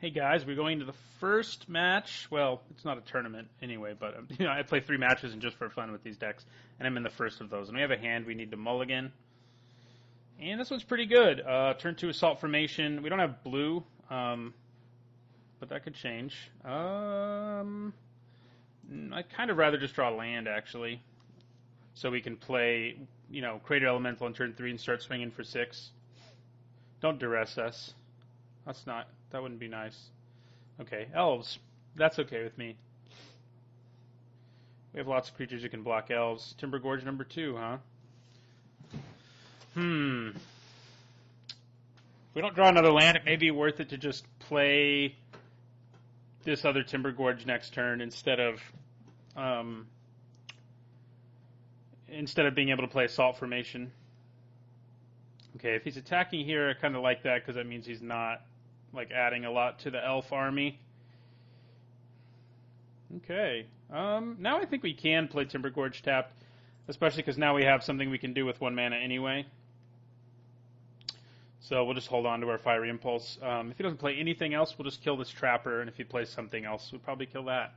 Hey guys, we're going to the first match. Well, it's not a tournament anyway, but I play 3 matches and just for fun with these decks, and I'm in the first of those. And we have a hand we need to mulligan, and this one's pretty good. Turn 2 Assault Formation. We don't have blue, but that could change. I'd kind of rather just draw land actually, so we can play, Crater Elemental on turn 3 and start swinging for 6. Don't duress us. That wouldn't be nice. Okay, Elves. That's okay with me. We have lots of creatures who can block Elves. Timber Gorge number 2, huh? If we don't draw another land, it may be worth it to just play this other Timber Gorge next turn instead of being able to play Assault Formation. Okay, if he's attacking here, I kind of like that because that means he's not adding a lot to the elf army. Okay. Now I think we can play Timber Gorge tapped, especially because now we have something we can do with 1 mana anyway. So we'll just hold on to our Fiery Impulse. If he doesn't play anything else, we'll just kill this Trapper, and if he plays something else, we'll probably kill that.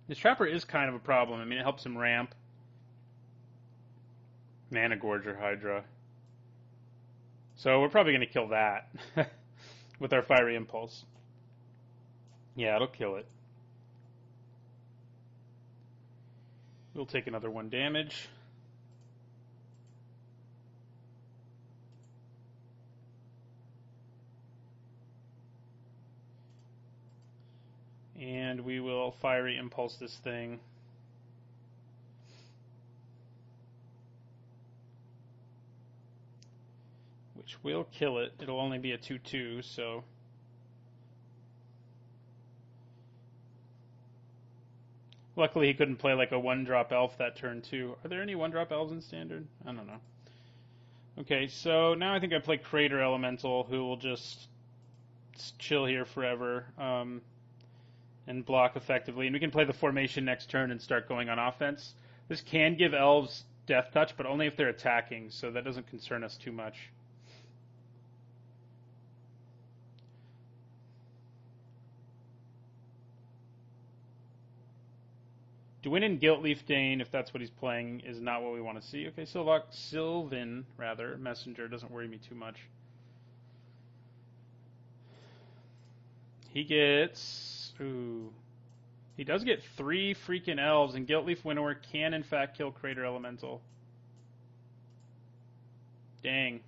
This Trapper is kind of a problem. I mean, it helps him ramp. Mana Gorge or Hydra. So we're probably going to kill that with our Fiery Impulse. Yeah, it'll kill it. We'll take another 1 damage. And we will Fiery Impulse this thing. Which will kill it. It'll only be a 2/2, so... Luckily he couldn't play like a 1-drop elf that turn too. Are there any 1-drop elves in Standard? I don't know. Okay, so now I think I play Crater Elemental, who will just chill here forever and block effectively. And we can play the formation next turn and start going on offense. This can give elves Death Touch, but only if they're attacking, so that doesn't concern us too much. Dwynn Guiltleaf Dane, if that's what he's playing, is not what we want to see. Okay, Sylvan, Messenger, doesn't worry me too much. He gets... Ooh. He does get 3 freaking elves, and Guiltleaf Winnower can, in fact, kill Crater Elemental. Dang.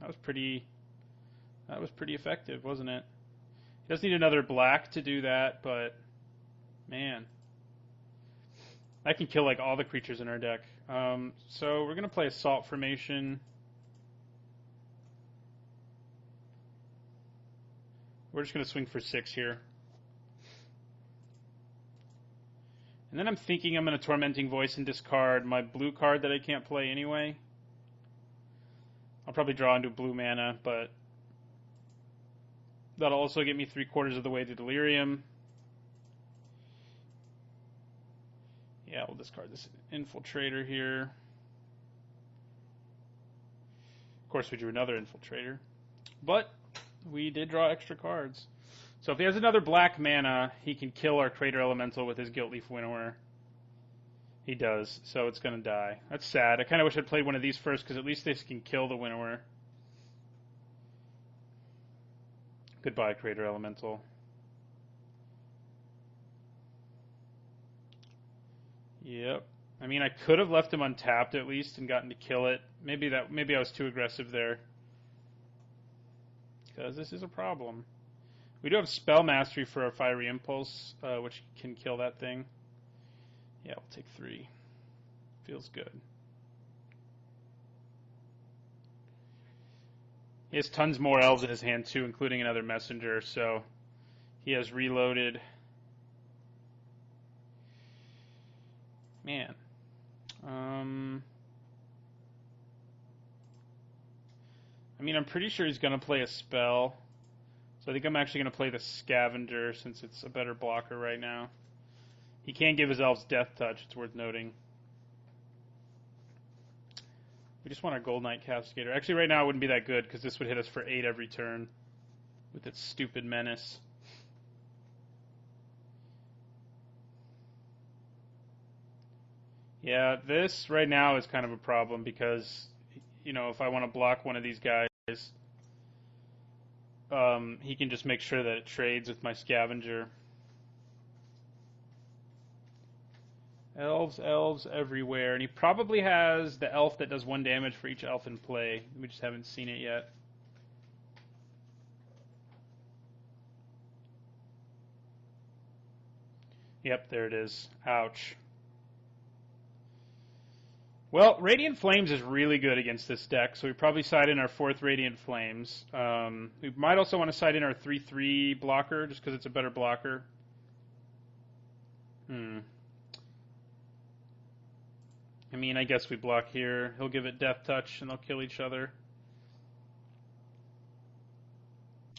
That was pretty effective, wasn't it? He does need another black to do that, but... Man. I can kill all the creatures in our deck. So we're going to play Assault Formation. We're just going to swing for 6 here. And then I'm thinking I'm going to Tormenting Voice and discard my blue card that I can't play anyway. I'll probably draw into blue mana, but that'll also get me 3/4 of the way to Delirium. Yeah, we'll discard this Infiltrator here. Of course, we drew another Infiltrator. But we did draw extra cards. So if he has another black mana, he can kill our Crater Elemental with his Guiltleaf Winnower. He does, so it's going to die. That's sad. I kind of wish I'd played one of these first, because at least this can kill the Winnower. Goodbye, Crater Elemental. Yep. I mean, I could have left him untapped at least and gotten to kill it. Maybe I was too aggressive there. Because this is a problem. We do have Spell Mastery for our Fiery Impulse, which can kill that thing. Yeah, we'll take 3. Feels good. He has tons more elves in his hand too, including another messenger, so he has reloaded. Man. I mean, I'm pretty sure he's going to play a spell. So I think I'm actually going to play the Scavenger since it's a better blocker right now. He can give his elves Death Touch, it's worth noting. We just want our Gold Knight Castigator. Actually, right now it wouldn't be that good because this would hit us for 8 every turn. with its stupid menace. Yeah, this right now is kind of a problem because, if I want to block one of these guys, he can just make sure that it trades with my scavenger. Elves everywhere. And he probably has the elf that does 1 damage for each elf in play. We just haven't seen it yet. Yep, there it is. Ouch. Well, Radiant Flames is really good against this deck, so we probably side in our 4th Radiant Flames. We might also want to side in our 3/3 blocker, just because it's a better blocker. I mean, I guess we block here. He'll give it Death Touch, and they'll kill each other.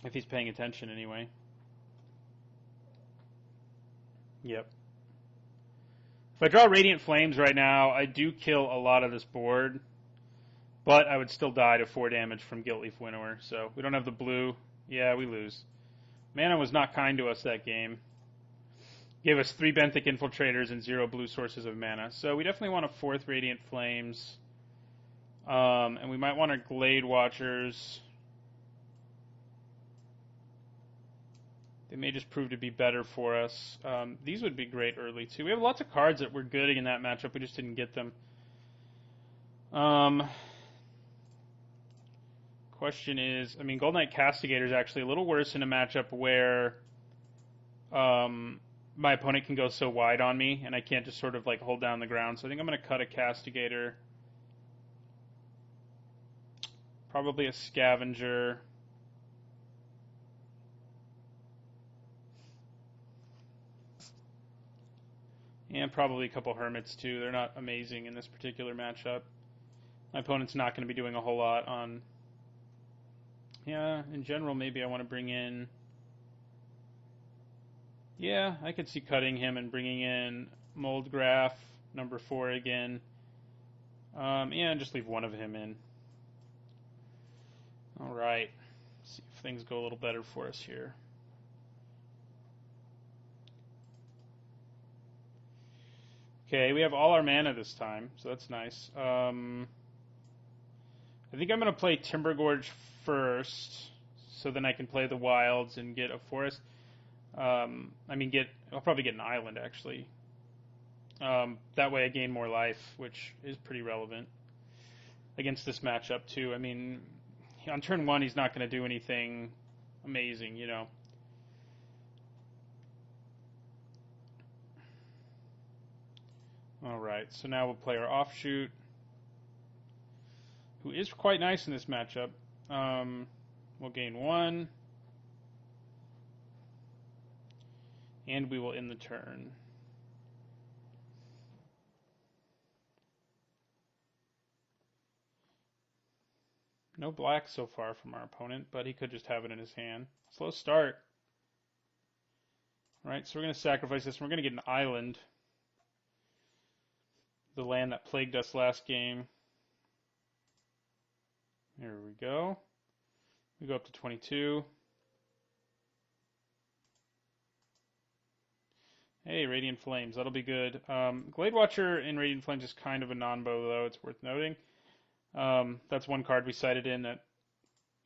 If he's paying attention, anyway. Yep. If I draw Radiant Flames right now, I do kill a lot of this board, but I would still die to 4 damage from Guiltleaf Winnower, so we don't have the blue. Yeah, we lose. Mana was not kind to us that game. Gave us 3 Benthic Infiltrators and 0 blue sources of mana, so we definitely want a 4th Radiant Flames, and we might want our Glade Watchers. They may just prove to be better for us. These would be great early, too. We have lots of cards that were good in that matchup. We just didn't get them. Question is, I mean, Gold Knight Castigator is actually a little worse in a matchup where my opponent can go so wide on me, and I can't just sort of like hold down the ground. So I think I'm going to cut a Castigator. Probably a Scavenger. And probably a couple Hermits, too. They're not amazing in this particular matchup. My opponent's not going to be doing a whole lot on... Yeah, in general, maybe I want to bring in... Yeah, I could see cutting him and bringing in Moldgraph, number 4 again. Yeah, and just leave one of him in. Alright. See if things go a little better for us here. Okay, we have all our mana this time, so that's nice. I think I'm going to play Timbergorge first, so then I can play the Wilds and get a forest. I'll probably get an island, actually. That way I gain more life, which is pretty relevant against this matchup, too. I mean, on turn 1, he's not going to do anything amazing, Alright, so now we'll play our Offshoot, who is quite nice in this matchup. We'll gain 1, and we will end the turn. No black so far from our opponent, but he could just have it in his hand. Slow start. Alright, so we're going to sacrifice this, and we're going to get an island. The land that plagued us last game. There we go. We go up to 22. Hey, Radiant Flames. That'll be good. Glade Watcher in Radiant Flames is kind of a non-bow, though. It's worth noting. That's one card we cited in that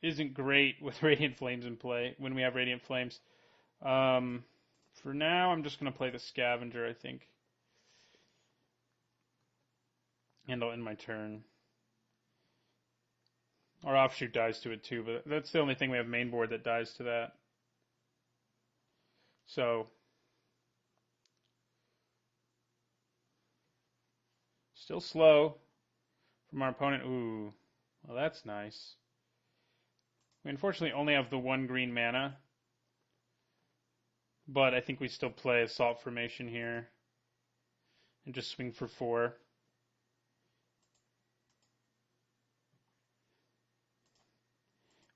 isn't great with Radiant Flames in play when we have Radiant Flames. For now, I'm just going to play the Scavenger, I think. And I'll end my turn. Our Offshoot dies to it too, but that's the only thing we have main board that dies to that. So, still slow from our opponent. Ooh, well that's nice. We unfortunately only have the 1 green mana, but I think we still play Assault Formation here and just swing for 4.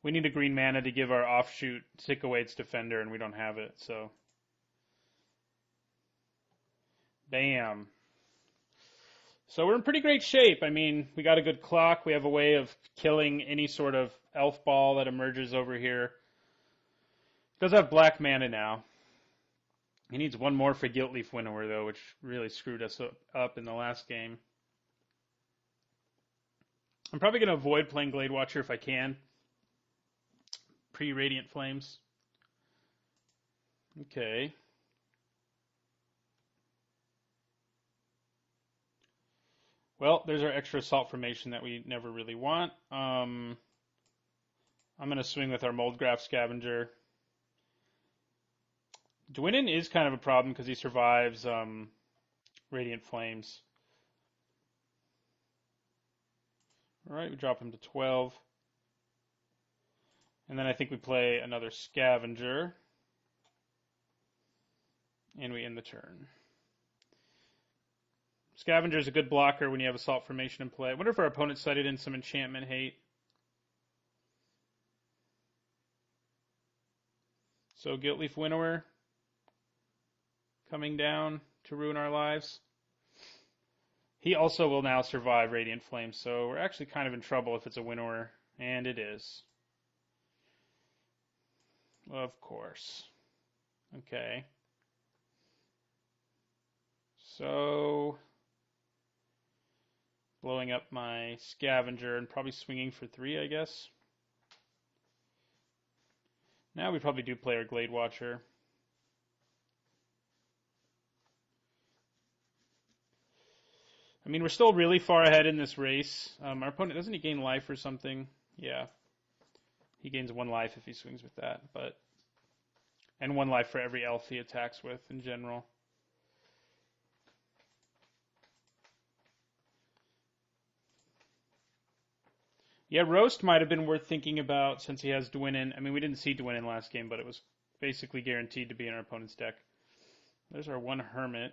We need a green mana to give our Offshoot tick away its defender, and we don't have it, so. Damn. So we're in pretty great shape. I mean, we got a good clock. We have a way of killing any sort of elf ball that emerges over here. Does have black mana now. He needs one more for Guiltleaf Winnower, though, which really screwed us up in the last game. I'm probably going to avoid playing Glade Watcher if I can. Pre-Radiant Flames. Okay. Well, there's our extra assault formation that we never really want. I'm going to swing with our Moldgraph Scavenger. Dwynnin is kind of a problem because he survives Radiant Flames. All right, we drop him to 12. And then I think we play another Scavenger. And we end the turn. Scavenger is a good blocker when you have Assault Formation in play. I wonder if our opponent cited in some Enchantment Hate. So Guiltleaf Winnower coming down to ruin our lives. He also will now survive Radiant Flame, so we're actually kind of in trouble if it's a Winnower, and it is. Of course. Okay. So, blowing up my Scavenger and probably swinging for 3, I guess. Now we probably do play our Glade Watcher. I mean, we're still really far ahead in this race. Our opponent, doesn't he gain life or something? Yeah. He gains 1 life if he swings with that, but and 1 life for every elf he attacks with in general. Yeah, Roast might have been worth thinking about since he has Dwynnin. I mean, we didn't see Dwynnin last game, but it was basically guaranteed to be in our opponent's deck. There's our 1 Hermit.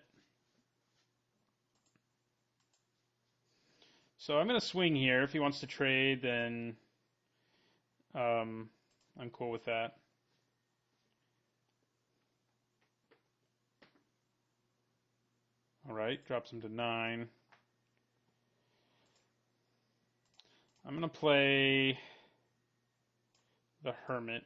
So I'm going to swing here. If he wants to trade, then I'm cool with that. All right, drops him to 9. I'm going to play the Hermit.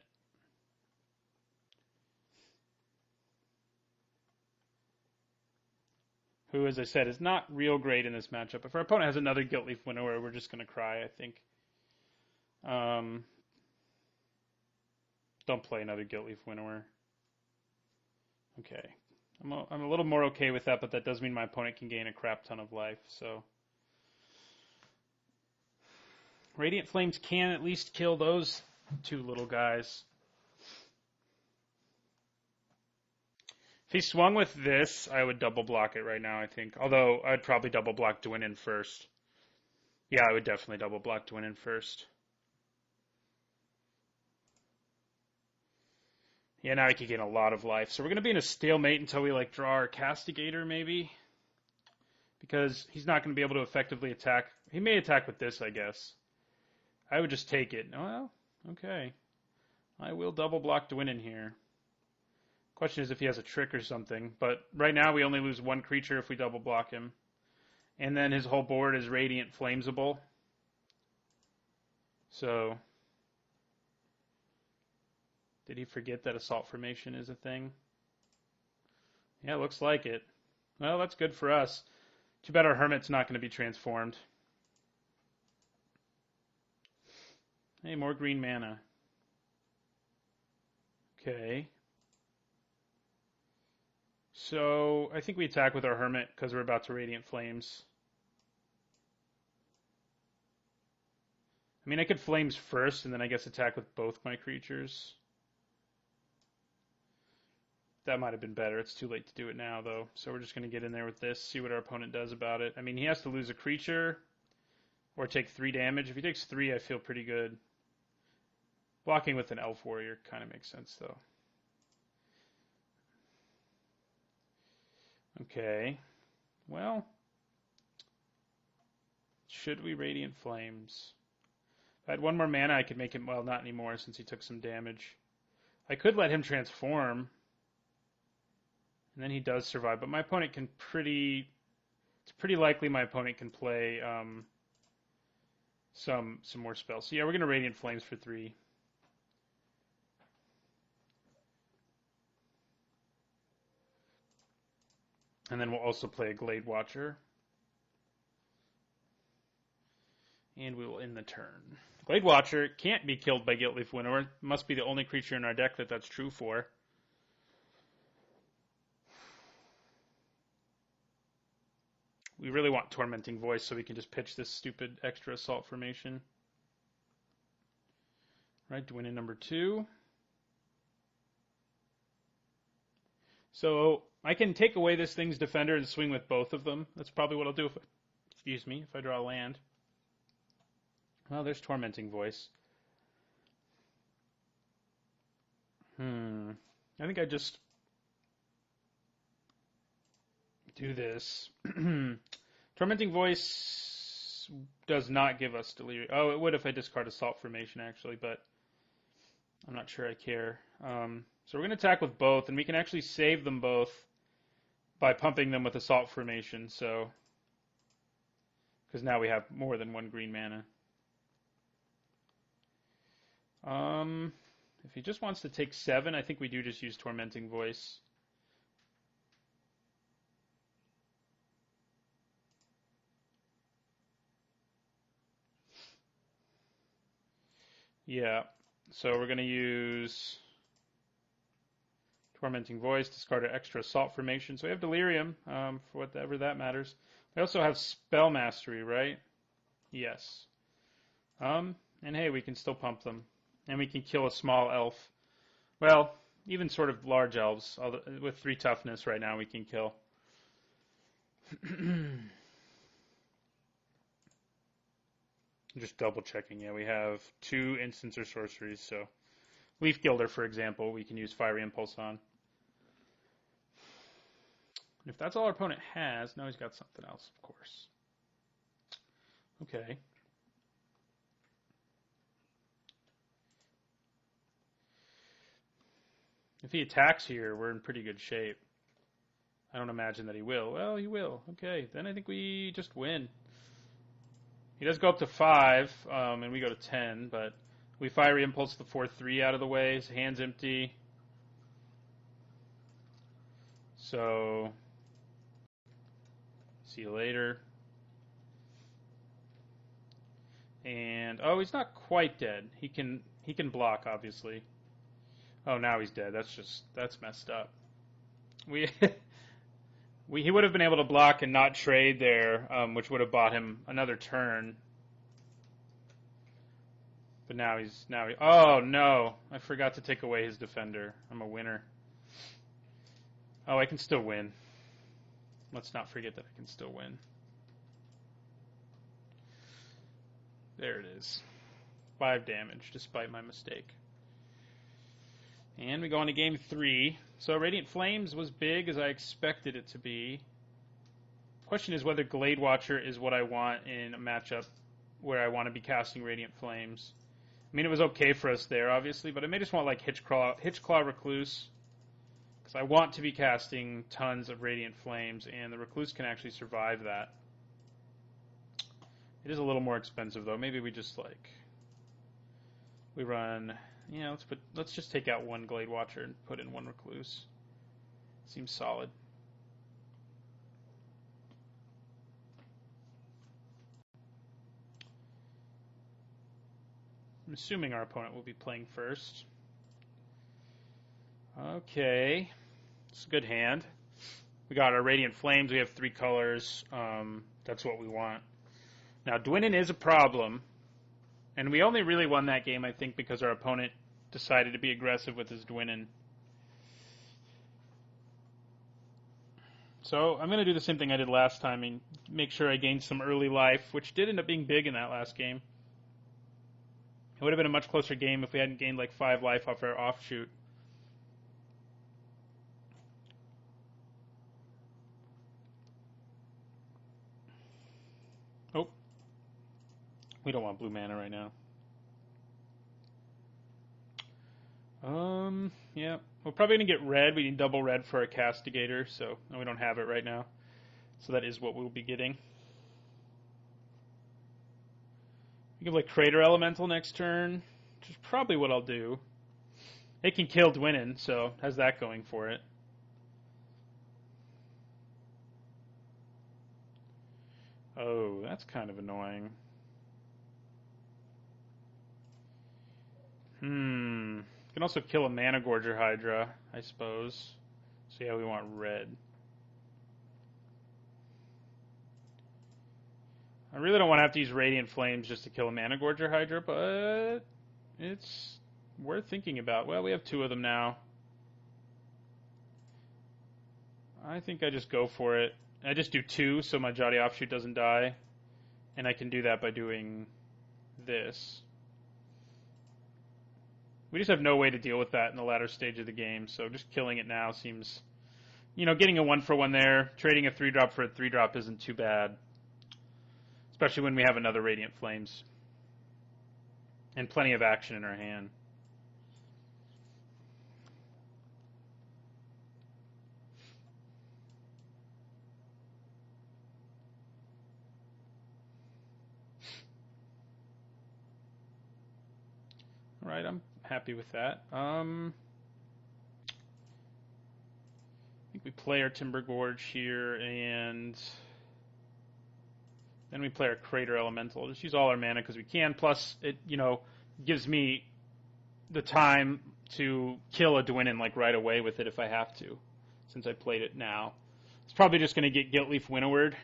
Who, as I said, is not real great in this matchup. If our opponent has another Guiltleaf Winnower, we're just going to cry, I think. Don't play another Guiltleaf Winnower. Okay. I'm a little more okay with that, but that does mean my opponent can gain a crap ton of life, so... Radiant Flames can at least kill those 2 little guys. If he swung with this, I would double block it right now, I think. Although, I'd probably double block Dwynnin first. Yeah, I would definitely double block Dwynnin first. Yeah, now he could gain a lot of life. So we're going to be in a stalemate until we, draw our Castigator, maybe. Because he's not going to be able to effectively attack. He may attack with this, I guess. I would just take it. Well, okay. I will double block Dwynnin here. Question is if he has a trick or something. But right now we only lose 1 creature if we double block him. And then his whole board is Radiant Flamesable. So, did he forget that Assault Formation is a thing? Yeah, looks like it. Well, that's good for us. Too bad our Hermit's not going to be transformed. Hey, more green mana. Okay. So, I think we attack with our Hermit because we're about to Radiant Flames. I mean, I could Flames first and then I guess attack with both my creatures. That might have been better. It's too late to do it now, though. So we're just going to get in there with this, see what our opponent does about it. I mean, he has to lose a creature or take 3 damage. If he takes 3, I feel pretty good. Blocking with an Elf Warrior kind of makes sense, though. Okay. Well, should we Radiant Flames? If I had 1 more mana, I could make him... Well, not anymore since he took some damage. I could let him transform. And then he does survive. But my opponent can pretty... It's pretty likely my opponent can play some more spells. So yeah, we're going to Radiant Flames for 3. And then we'll also play a Glade Watcher. And we will end the turn. Glade Watcher can't be killed by Guiltleaf Winnower. Must be the only creature in our deck that that's true for. We really want Tormenting Voice so we can just pitch this stupid extra assault formation. Right, Dwin in number 2. So I can take away this thing's defender and swing with both of them. That's probably what I'll do if I draw a land. Well, there's Tormenting Voice. I think I just do this. Tormenting Voice does not give us Delirium. Oh, it would if I discard Assault Formation, actually, but I'm not sure I care. So we're going to attack with both, and we can actually save them both by pumping them with Assault Formation, so because now we have more than 1 green mana. If he just wants to take 7, I think we do just use Tormenting Voice. Yeah, so we're going to use Tormenting Voice, discard an extra Assault Formation. So we have Delirium, for whatever that matters. We also have Spell Mastery, right? Yes. And hey, we can still pump them. And we can kill a small elf. Well, even sort of large elves. With 3 toughness right now, we can kill. Just double checking. Yeah, we have 2 instants or sorceries. So Leaf Gilder, for example, we can use Fiery Impulse on. If that's all our opponent has, now he's got something else, of course. Okay. If he attacks here, we're in pretty good shape. I don't imagine that he will. Well, he will. Okay, then I think we just win. He does go up to 5, and we go to 10, but we Fiery Impulse the 4/3 out of the way. His hand's empty. So, see you later. And, oh, he's not quite dead. He can block, obviously. Oh, now he's dead. That's messed up. He would have been able to block and not trade there, which would have bought him another turn. But now oh no, I forgot to take away his defender. I'm a winner. Oh, I can still win. Let's not forget that I can still win. There it is. 5 damage, despite my mistake. And we go on to game 3. So Radiant Flames was big as I expected it to be. The question is whether Glade Watcher is what I want in a matchup where I want to be casting Radiant Flames. I mean, it was okay for us there, obviously, but I may just want like Hitchclaw Recluse, because I want to be casting tons of Radiant Flames, and the Recluse can actually survive that. It is a little more expensive, though. Maybe we just we run... Yeah, let's just take out 1 Glade Watcher and put in 1 Recluse. Seems solid. I'm assuming our opponent will be playing first. Okay. It's a good hand. We got our Radiant Flames. We have 3 colors. That's what we want. Now, Dwinin is a problem. And we only really won that game, I think, because our opponent decided to be aggressive with his Dwinin. So I'm going to do the same thing I did last time and make sure I gained some early life, which did end up being big in that last game. It would have been a much closer game if we hadn't gained like 5 life off our offshoot. Oh. We don't want blue mana right now. Yeah. We're probably going to get red. We need double red for our Castigator, so we don't have it right now. So that is what we'll be getting. We can play Crater Elemental next turn, which is probably what I'll do. It can kill Dwinin, so it has that going for it. Oh, that's kind of annoying. You can also kill a Mana Gorger Hydra, I suppose. So yeah, we want red. I really don't want to have to use Radiant Flames just to kill a Mana Gorger Hydra, but it's worth thinking about. Well, we have 2 of them now. I think I just go for it. I just do 2 so my Jotty Offshoot doesn't die. And I can do that by doing this. We just have no way to deal with that in the latter stage of the game, so just killing it now seems... getting a 1-for-1 there, trading a 3-drop for a 3-drop isn't too bad. Especially when we have another Radiant Flames. And plenty of action in our hand. Alright, I'm happy with that. I think we play our Timber Gorge here, and then we play our Crater Elemental. Just use all our mana because we can. Plus, it gives me the time to kill a Dwynnin right away with it if I have to, since I played it now. It's probably just going to get Giltleaf Winnoward.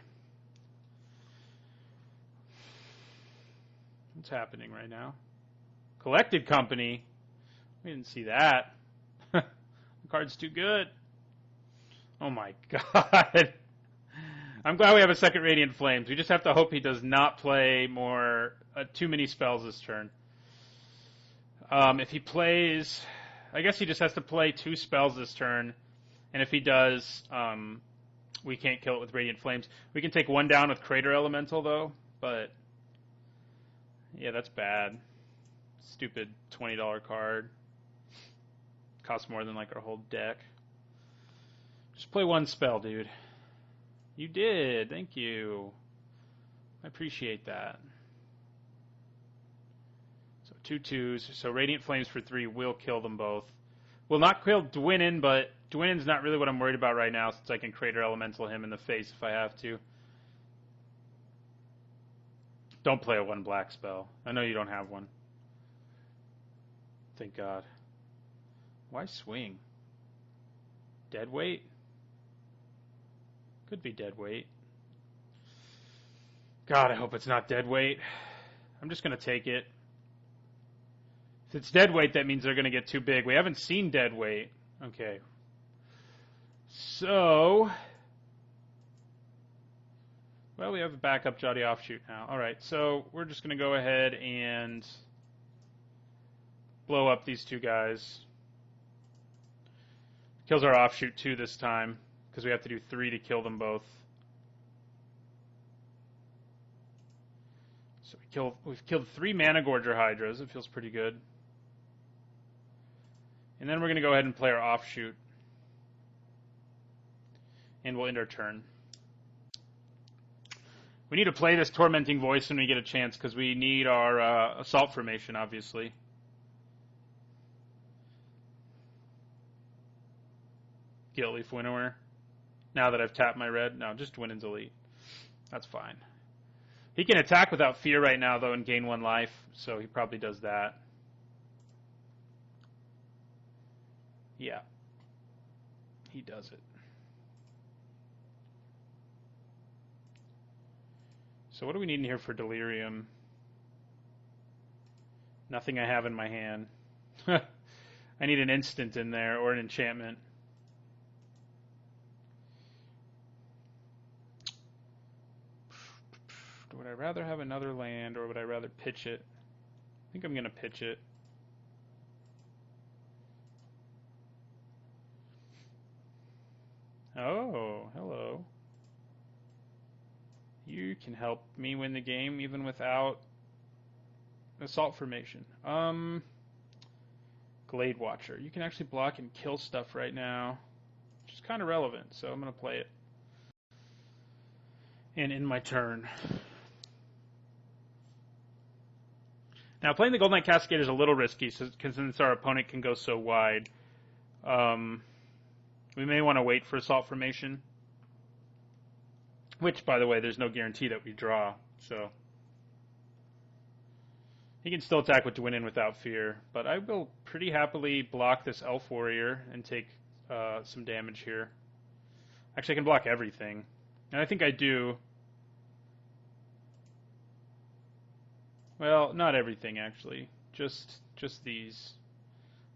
What's happening right now? Collected Company. We didn't see that. The card's too good. Oh my god. I'm glad we have a second Radiant Flames. We just have to hope he does not play too many spells this turn. If he plays... I guess he just has to play 2 spells this turn. And if he does, we can't kill it with Radiant Flames. We can take 1 down with Crater Elemental, though. But, yeah, that's bad. Stupid $20 card. Costs more than our whole deck. Just play 1 spell, dude. You did. Thank you. I appreciate that. So 2 2s. So Radiant Flames for 3 will kill them both. Will not kill Dwynnin, but Dwinnin's not really what I'm worried about right now since I can Crater Elemental him in the face if I have to. Don't play a 1 black spell. I know you don't have one. Thank God. Why swing? Deadweight? Could be deadweight. God, I hope it's not deadweight. I'm just going to take it. If it's deadweight, that means they're going to get too big. We haven't seen deadweight. Okay. So... Well, we have a backup Jotty Offshoot now. Alright, so we're just going to go ahead and blow up these 2 guys. Kills our Offshoot 2 this time, because we have to do 3 to kill them both. So we've killed 3 Mana Gorger Hydras. It feels pretty good. And then we're going to go ahead and play our Offshoot. And we'll end our turn. We need to play this Tormenting Voice when we get a chance, because we need our Assault Formation, obviously. Giltleaf Winnower. Now that I've tapped my red. No, just Dwinnen's Elite. That's fine. He can attack without fear right now, though, and gain 1 life, so he probably does that. Yeah. He does it. So what do we need in here for Delirium? Nothing I have in my hand. I need an instant in there, or an enchantment. Would I rather have another land, or would I rather pitch it? I think I'm going to pitch it. Oh, hello. You can help me win the game even without Assault Formation. Glade Watcher. You can actually block and kill stuff right now, which is kind of relevant, so I'm going to play it. And in my turn. Now, playing the Gold Knight Cascade is a little risky, since our opponent can go so wide. We may want to wait for Assault Formation. Which, by the way, there's no guarantee that we draw, so he can still attack with Dwin in without fear. But I will pretty happily block this Elf Warrior and take some damage here. Actually, I can block everything, and I think I do. Well, not everything, actually. Just these.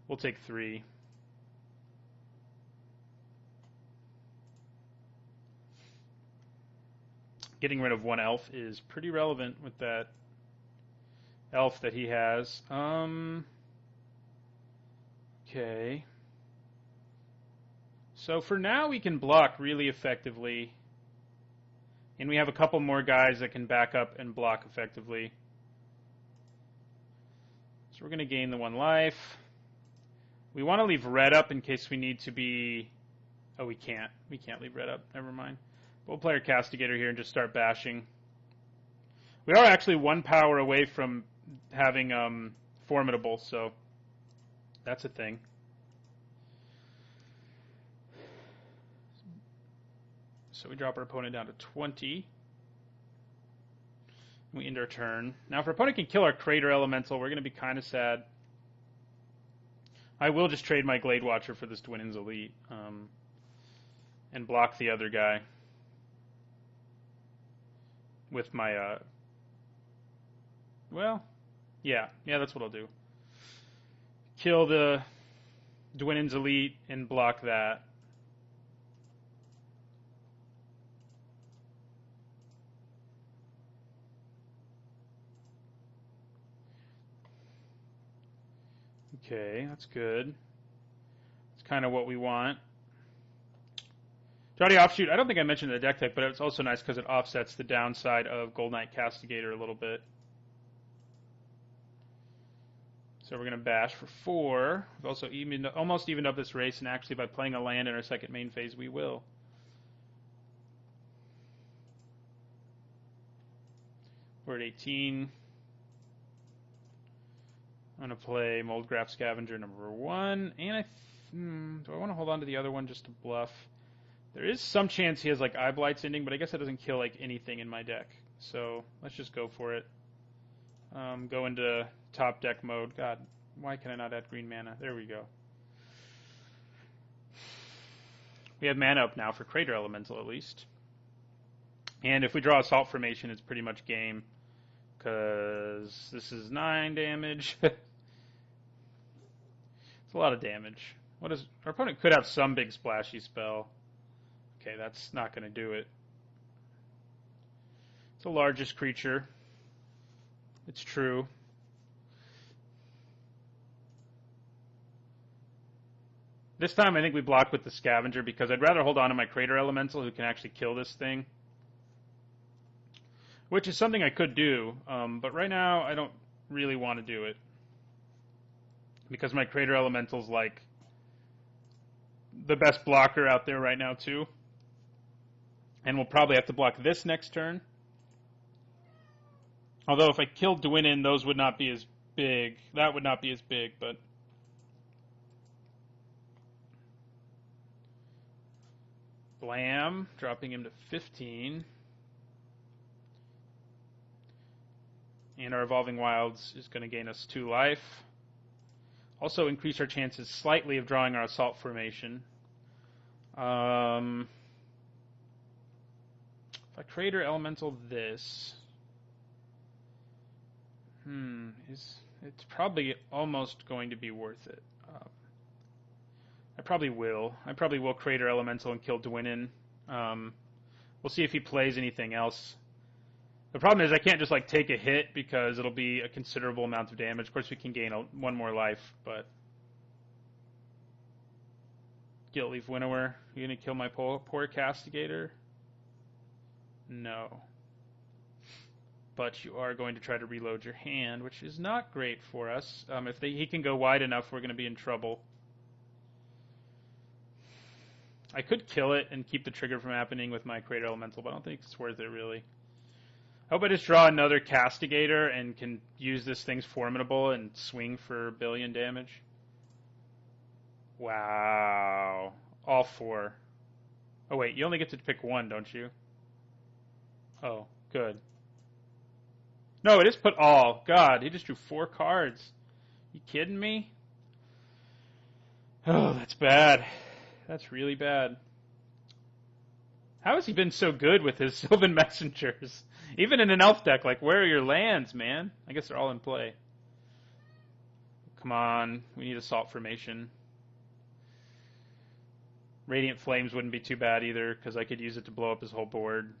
We'll take 3. Getting rid of 1 elf is pretty relevant with that elf that he has. Okay. So for now, we can block really effectively. And we have a couple more guys that can back up and block effectively. So we're going to gain the 1 life. We want to leave red up in case we need to be... Oh, we can't. We can't leave red up. Never mind. We'll play our Castigator here and just start bashing. We are actually 1 power away from having Formidable, so that's a thing. So we drop our opponent down to 20. We end our turn. Now, if our opponent can kill our Crater Elemental, we're going to be kind of sad. I will just trade my Glade Watcher for this Dwinin's Elite and block the other guy with my... Well, yeah, that's what I'll do. Kill the Dwinin's Elite and block that. Okay, that's good. That's kind of what we want. Jaughty Offshoot, I don't think I mentioned the deck tech, but it's also nice because it offsets the downside of Gold Knight Castigator a little bit. So we're going to bash for 4. We've also almost evened up this race, and actually by playing a land in our second main phase, we will. We're at 18. I'm going to play Moldgraph Scavenger number 1, and do I want to hold on to the other one just to bluff? There is some chance he has like Eye Blight's ending, but I guess that doesn't kill like anything in my deck. So let's just go for it. Go into top deck mode. God, why can I not add green mana? There we go. We have mana up now for Crater Elemental at least. And if we draw Assault Formation, it's pretty much game. Because this is 9 damage. It's a lot of damage. Our opponent could have some big splashy spell. Okay, that's not going to do it. It's the largest creature. It's true. This time I think we block with the Scavenger because I'd rather hold on to my Crater Elemental who can actually kill this thing. Which is something I could do, but right now I don't really want to do it. Because my Crater Elemental's like the best blocker out there right now too. And we'll probably have to block this next turn. Although if I killed Dwinin, those would not be as big. That would not be as big, but... Blam, dropping him to 15. And our Evolving Wilds is going to gain us 2 life. Also increase our chances slightly of drawing our Assault Formation. If I Crater Elemental this... it's probably almost going to be worth it. I probably will. I probably will Crater Elemental and kill Dwinin. We'll see if he plays anything else. The problem is I can't just like take a hit because it'll be a considerable amount of damage. Of course, we can gain 1 more life, but Guiltleaf Winnower, you gonna kill my poor Castigator? No. But you are going to try to reload your hand, which is not great for us. If he can go wide enough, we're going to be in trouble. I could kill it and keep the trigger from happening with my Crater Elemental, but I don't think it's worth it, really. I hope I just draw another Castigator and can use this thing's Formidable and swing for 1 billion damage. Wow. All 4. Oh, wait, you only get to pick 1, don't you? Oh, good. No, it is put all. God, he just drew 4 cards. You kidding me? Oh, that's bad. That's really bad. How has he been so good with his Sylvan Messengers? Even in an elf deck, like, where are your lands, man? I guess they're all in play. Come on, we need Assault Formation. Radiant Flames wouldn't be too bad either, because I could use it to blow up his whole board.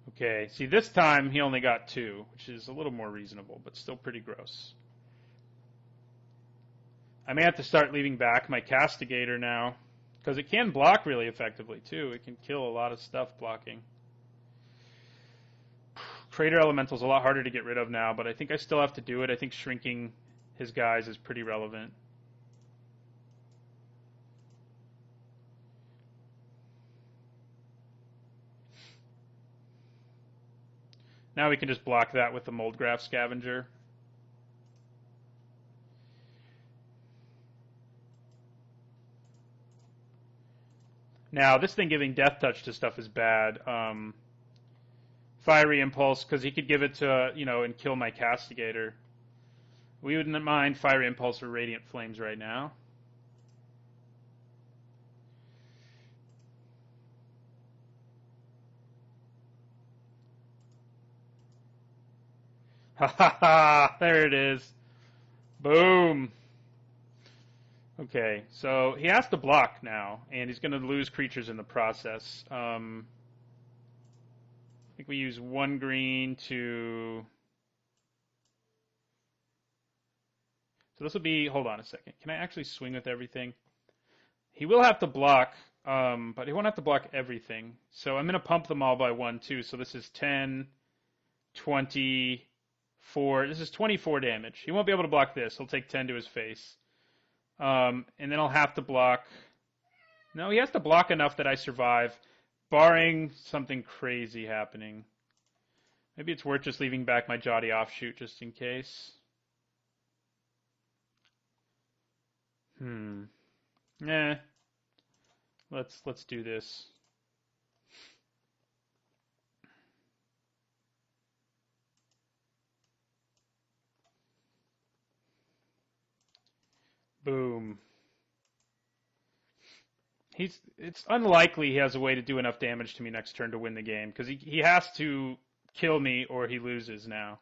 Okay, see, this time he only got 2, which is a little more reasonable, but still pretty gross. I may have to start leaving back my Castigator now, because it can block really effectively, too. It can kill a lot of stuff blocking. Crater Elemental's a lot harder to get rid of now, but I think I still have to do it. I think shrinking his guys is pretty relevant. Now we can just block that with the Moldgraph Scavenger. Now, this thing giving Death Touch to stuff is bad. Fiery Impulse, because he could give it to, and kill my Castigator. We wouldn't mind Fiery Impulse or Radiant Flames right now. Ha ha ha! There it is. Boom! Okay, so he has to block now, and he's going to lose creatures in the process. I think we use 1 green to... So this will be... Hold on a second. Can I actually swing with everything? He will have to block, but he won't have to block everything. So I'm going to pump them all by 1, too. So this is 10, 24... This is 24 damage. He won't be able to block this. He'll take 10 to his face. And then I'll have to block... No, he has to block enough that I survive, barring something crazy happening. Maybe it's worth just leaving back my Jotty Offshoot just in case. Nah. Let's do this. Boom. It's unlikely he has a way to do enough damage to me next turn to win the game, because he has to kill me or he loses now.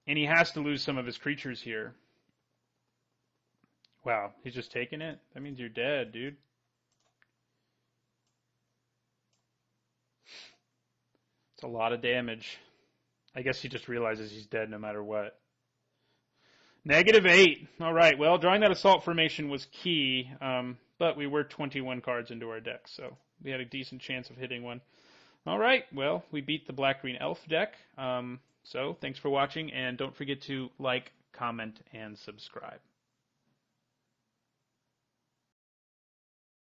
And he has to lose some of his creatures here. Wow, he's just taking it? That means you're dead, dude. It's a lot of damage. I guess he just realizes he's dead no matter what. -8. All right, well, drawing that Assault Formation was key, but we were 21 cards into our deck, so we had a decent chance of hitting one. All right, well, we beat the Black-Green Elf deck, so thanks for watching, and don't forget to like, comment, and subscribe.